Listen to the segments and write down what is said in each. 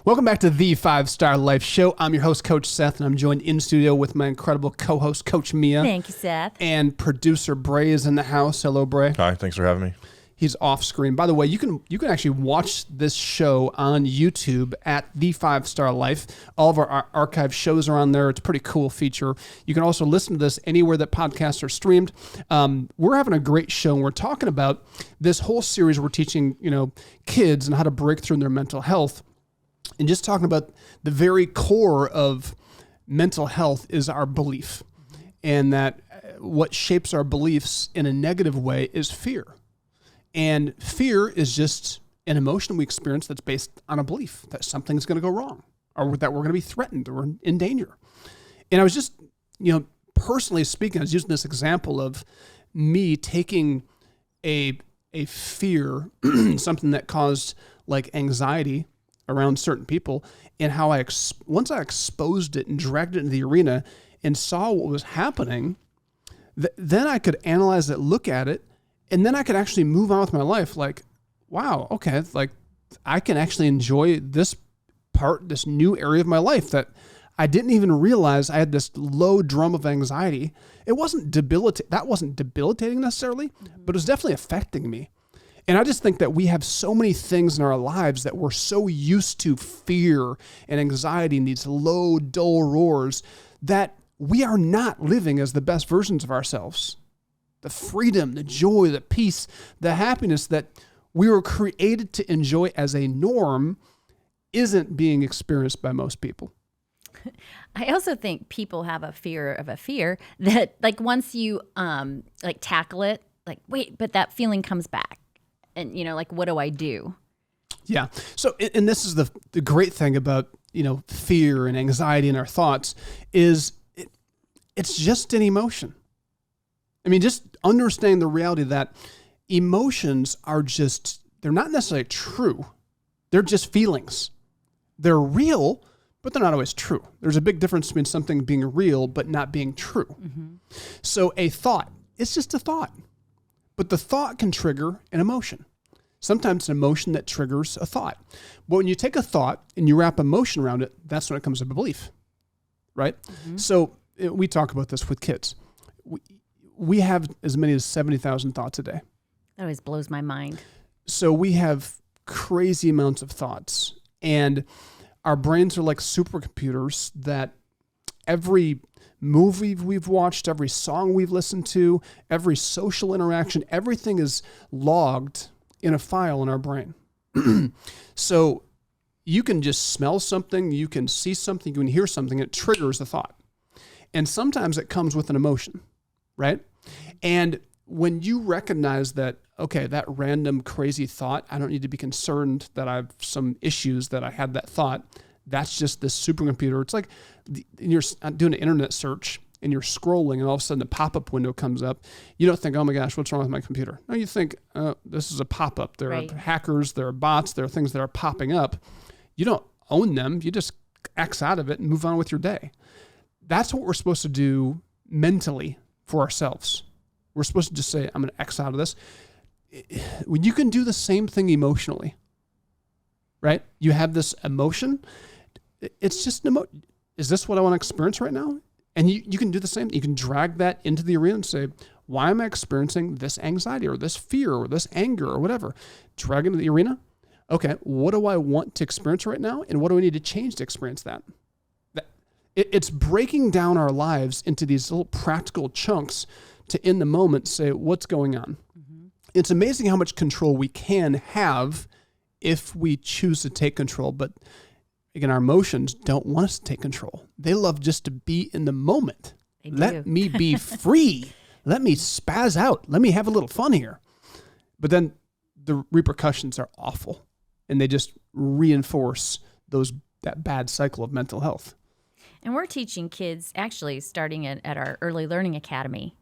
Welcome back to the 5-Star Life Show. I'm your host, Coach Seth, and I'm joined in studio with my incredible co-host, Coach Mia. Thank you, Seth. And producer Bray is in the house. Hello, Bray. Hi, thanks for having me. He's off screen. By the way, you can actually watch this show on YouTube at The 5-Star Life. All of our archive shows are on there. It's a pretty cool feature. You can also listen to this anywhere that podcasts are streamed. We're having a great show, and we're talking about this whole series. We're teaching kids and how to break through in their mental health, and just talking about the very core of mental health is our belief, and that what shapes our beliefs in a negative way is fear. And fear is just an emotion we experience that's based on a belief that something's going to go wrong or that we're going to be threatened or in danger. And I was just, personally speaking, I was using this example of me taking a fear, something that caused like anxiety around certain people, and how once I exposed it and dragged it into the arena and saw what was happening, then I could analyze it, look at it, and then I could actually move on with my life. Like, wow, okay, like I can actually enjoy this new area of my life that I didn't even realize I had this low drum of anxiety. It wasn't debilitating necessarily, but it was definitely affecting me. And I just think that we have so many things in our lives that we're so used to fear and anxiety and these low, dull roars that we are not living as the best versions of ourselves. The freedom, the joy, the peace, the happiness that we were created to enjoy as a norm isn't being experienced by most people. I also think people have a fear that like once you tackle it, like, wait, but that feeling comes back. And, like, what do I do? Yeah. So, and this is the great thing about, fear and anxiety and our thoughts is it's just an emotion. I mean, just understanding the reality that emotions they're not necessarily true. They're just feelings. They're real, but they're not always true. There's a big difference between something being real but not being true. Mm-hmm. So a thought, it's just a thought. But the thought can trigger an emotion. Sometimes an emotion that triggers a thought. But when you take a thought and you wrap emotion around it, that's when it comes to belief, right? Mm-hmm. So we talk about this with kids. We have as many as 70,000 thoughts a day. That always blows my mind. So we have crazy amounts of thoughts. And our brains are like supercomputers that every movie we've watched, every song we've listened to, every social interaction, everything is logged in a file in our brain. So you can just smell something, you can see something, you can hear something, it triggers a thought. And sometimes it comes with an emotion, right? And when you recognize that, okay, that random crazy thought, I don't need to be concerned that I have some issues that I had that thought. That's just this supercomputer. It's like you're doing an internet search and you're scrolling and all of a sudden a pop-up window comes up. You don't think, oh my gosh, what's wrong with my computer? No, you think, this is a pop-up. There are hackers, there are bots, there are things that are popping up. You don't own them. You just X out of it and move on with your day. That's what we're supposed to do mentally for ourselves. We're supposed to just say, I'm going to X out of this. When you can do the same thing emotionally, right? You have this emotion. It's just an emotion. Is this what I want to experience right now? And you can do the same. You can drag that into the arena and say, why am I experiencing this anxiety or this fear or this anger or whatever? Drag it into the arena. Okay, what do I want to experience right now? And what do I need to change to experience that? It's breaking down our lives into these little practical chunks to, in the moment, say, what's going on? Mm-hmm. It's amazing how much control we can have if we choose to take control. But again, our emotions don't want us to take control. They love just to be in the moment. Let me be free. Let me spaz out. Let me have a little fun here. But then the repercussions are awful, and they just reinforce that bad cycle of mental health. And we're teaching kids, actually starting at our Early Learning Academy,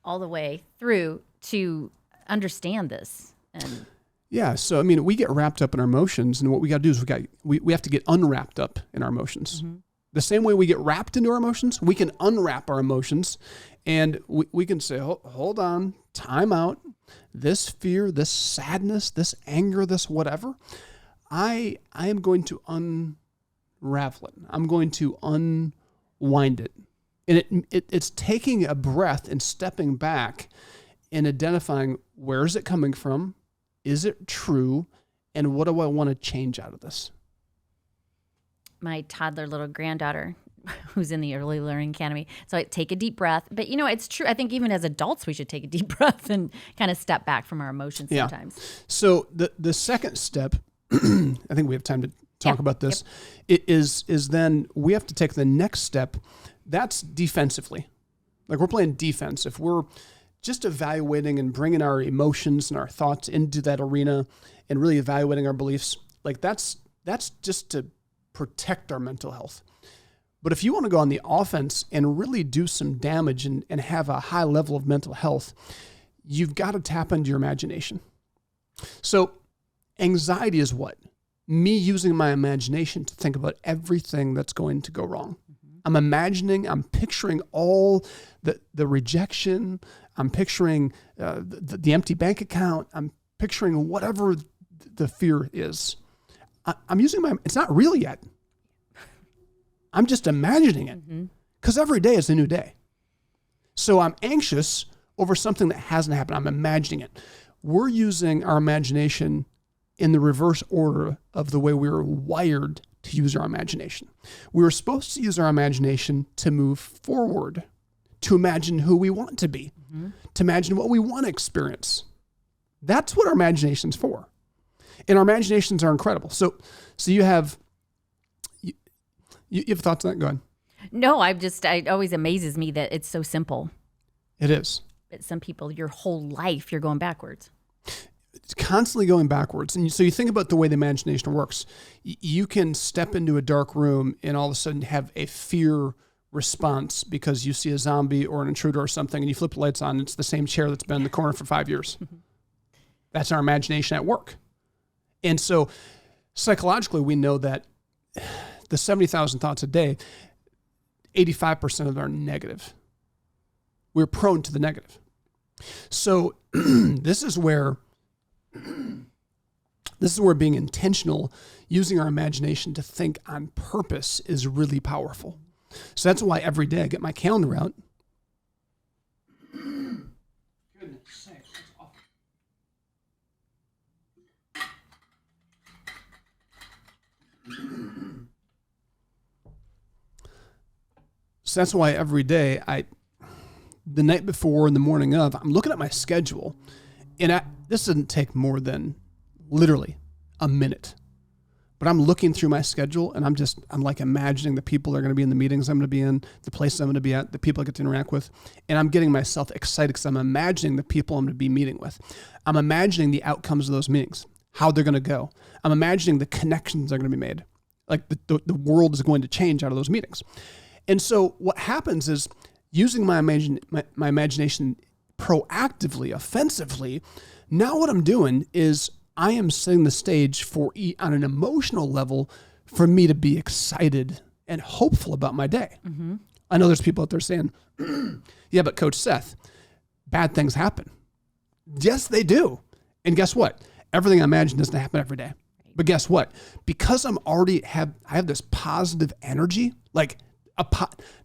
all the way through to understand this. And yeah, so I mean, we get wrapped up in our emotions, and what we got to do is we have to get unwrapped up in our emotions. Mm-hmm. The same way we get wrapped into our emotions, we can unwrap our emotions, and we can say, hold on, time out. This fear, this sadness, this anger, this whatever, I am going to unravel it. I'm going to unwind it. And it's taking a breath and stepping back and identifying, where is it coming from? Is it true? And what do I want to change out of this? My toddler little granddaughter, who's in the Early Learning Academy. So I take a deep breath. But, it's true. I think even as adults, we should take a deep breath and kind of step back from our emotions sometimes. So the second step, I think we have time to talk about this, is then we have to take the next step. That's defensively. Like, we're playing defense. If we're just evaluating and bringing our emotions and our thoughts into that arena and really evaluating our beliefs, like that's just to protect our mental health. But if you want to go on the offense and really do some damage and have a high level of mental health, you've got to tap into your imagination. So anxiety is what? Me using my imagination to think about everything that's going to go wrong. I'm picturing all the rejection. I'm picturing the empty bank account. I'm picturing whatever the fear is. I'm using it's not real yet. I'm just imagining it, because every day is a new day. So I'm anxious over something that hasn't happened. I'm imagining it. We're using our imagination in the reverse order of the way we were wired to use our imagination. We were supposed to use our imagination to move forward, to imagine who we want to be, to imagine what we want to experience. That's what our imagination's for. And our imaginations are incredible. So you have thoughts on that? Go ahead. No, it always amazes me that it's so simple. It is. But some people, your whole life, you're going backwards. It's constantly going backwards. And so you think about the way the imagination works. You can step into a dark room and all of a sudden have a fear response because you see a zombie or an intruder or something, and you flip the lights on, and it's the same chair that's been in the corner for 5 years. That's our imagination at work. And so psychologically, we know that the 70,000 thoughts a day, 85% of them are negative. We're prone to the negative. So this is where being intentional, using our imagination to think on purpose, is really powerful. So that's why every day I get my calendar out. Goodness sakes, that's awful. So that's why every day the night before and the morning of, I'm looking at my schedule, and this doesn't take more than literally a minute, but I'm looking through my schedule, and I'm like imagining the people that are going to be in the meetings I'm going to be in, the places I'm going to be at, the people I get to interact with, and I'm getting myself excited because I'm imagining the people I'm going to be meeting with. I'm imagining the outcomes of those meetings, how they're going to go. I'm imagining the connections that are going to be made. Like the world is going to change out of those meetings. And so what happens is, using my imagination proactively, offensively, now what I'm doing is I am setting the stage for, on an emotional level, for me to be excited and hopeful about my day. Mm-hmm. I know there's people out there saying, yeah, but Coach Seth, bad things happen. Yes, they do. And guess what? Everything I imagine doesn't happen every day. But guess what? Because I have this positive energy, like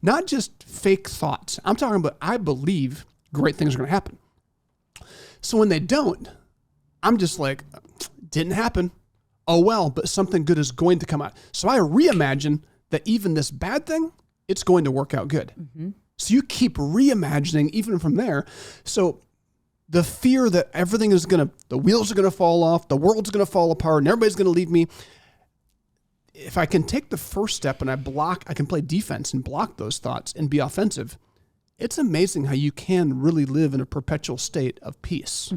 not just fake thoughts. I'm talking about, I believe great things are going to happen. So when they don't, I'm just like, didn't happen. Oh well, but something good is going to come out. So I reimagine that even this bad thing, it's going to work out good. Mm-hmm. So you keep reimagining even from there. So the fear that the wheels are going to fall off, the world's going to fall apart, and everybody's going to leave me. If I can take the first step and I can play defense and block those thoughts and be offensive, it's amazing how you can really live in a perpetual state of peace,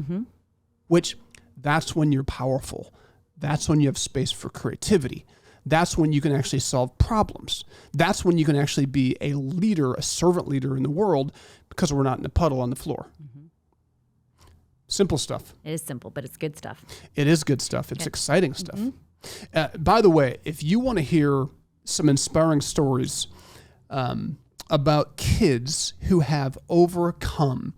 which that's when you're powerful. That's when you have space for creativity. That's when you can actually solve problems. That's when you can actually be a leader, a servant leader in the world, because we're not in a puddle on the floor. Mm-hmm. Simple stuff. It is simple, but it's good stuff. It is good stuff. It's exciting stuff. Mm-hmm. By the way, if you want to hear some inspiring stories about kids who have overcome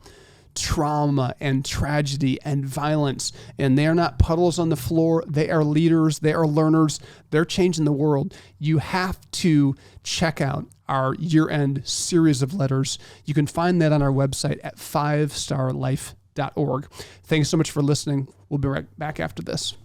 trauma and tragedy and violence. And they are not puddles on the floor. They are leaders. They are learners. They're changing the world. You have to check out our year-end series of letters. You can find that on our website at 5starlife.org. Thanks so much for listening. We'll be right back after this.